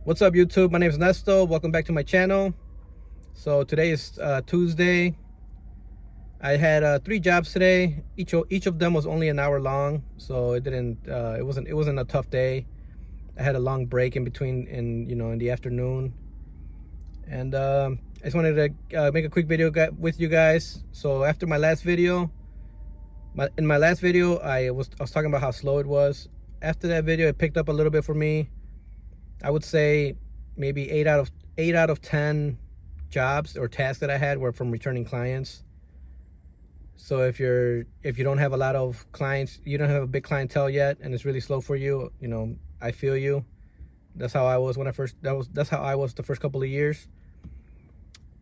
What's up, YouTube? My name is Nesto. Welcome back to my channel. So today is Tuesday. I had 3 jobs today. Each of them was only an hour long, so it wasn't a tough day. I had a long break in between in the afternoon, and I just wanted to make a quick video with you guys. So after my last video, in my last video, I was talking about how slow it was. After that video, it picked up a little bit for me. I would say maybe 8 out of 10 jobs or tasks that I had were from returning clients. So if you don't have a lot of clients, you don't have a big clientele yet, and it's really slow for you, I feel you. That's how I was that's how I was the first couple of years.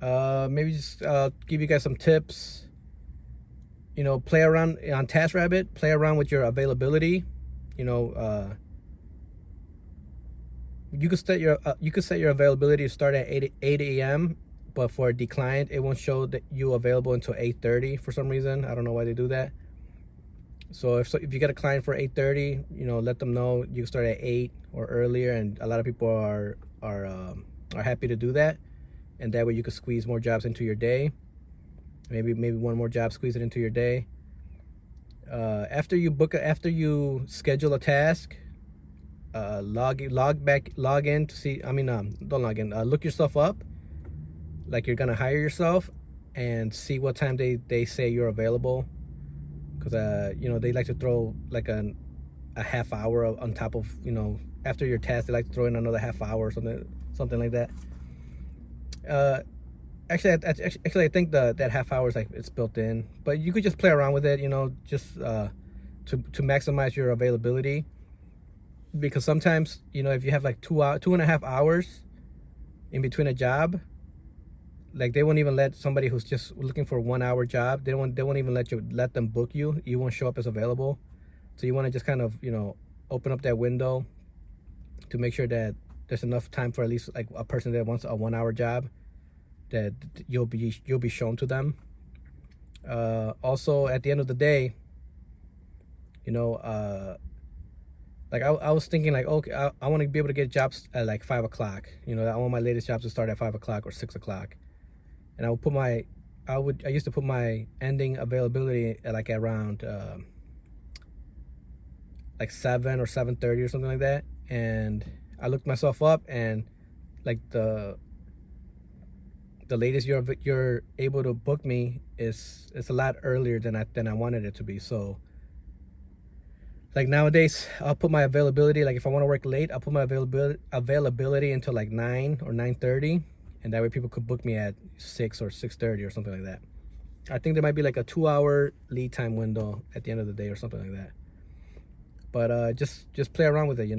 Maybe just give you guys some tips. Play around on Taskrabbit. Play around with your availability. You could set your availability to start at 8 a.m. but for a declined, it won't show that you available until 8:30 for some reason. I don't know why they do that. So if you get a client for 8:30, let them know you can start at 8 or earlier, and a lot of people are happy to do that, and that way you can squeeze more jobs into your day. Maybe one more job, squeeze it into your day. After you schedule a task, log in to see. Don't log in. Look yourself up, like you're gonna hire yourself, and see what time they say you're available. Because they like to throw like a half hour on top of after your task. They like to throw in another half hour or something like that. Actually, I think that half hour is like it's built in, but you could just play around with it, just to maximize your availability. Because sometimes, if you have like 2.5 hours in between a job, like they won't even let somebody who's just looking for a 1 hour job, they won't even let them book you. You won't show up as available. So you want to just kind of open up that window to make sure that there's enough time for at least like a person that wants a 1 hour job, that you'll be shown to them. Also, at the end of the day, like I was thinking, like, okay, I want to be able to get jobs at like 5 o'clock. I want my latest jobs to start at 5 o'clock or 6 o'clock, and I used to put my ending availability at like around like 7 or 7:30 or something like that. And I looked myself up, and like the latest you're able to book me is a lot earlier than I wanted it to be. So like nowadays, I'll put my availability, like if I want to work late, I'll put my availability until like 9 or 9:30, and that way people could book me at 6 or 6:30 or something like that. I think there might be like a 2-hour lead time window at the end of the day or something like that. But just play around with it,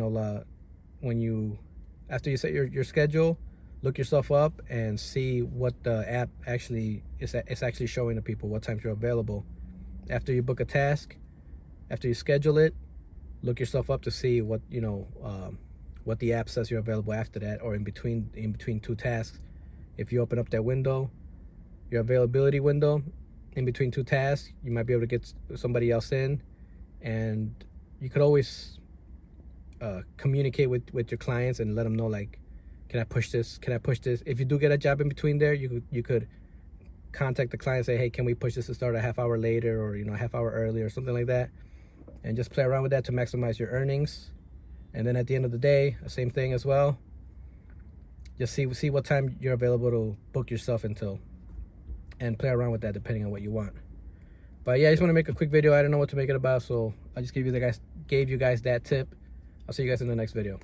after you set your schedule, look yourself up and see what the app actually is actually showing to people, what times you're available. After you book a task, after you schedule it, look yourself up to see what the app says you're available after that, or in between 2 tasks. If you open up that window, your availability window, in between 2 tasks, you might be able to get somebody else in, and you could always communicate with your clients and let them know, like, can I push this? Can I push this? If you do get a job in between there, you could contact the client and say, hey, can we push this to start a half hour later, or a half hour earlier, or something like that. And just play around with that to maximize your earnings. And then at the end of the day, the same thing as well. Just see what time you're available to book yourself until, and play around with that depending on what you want. But yeah, I just want to make a quick video. I don't know what to make it about, so I just gave you guys that tip. I'll see you guys in the next video.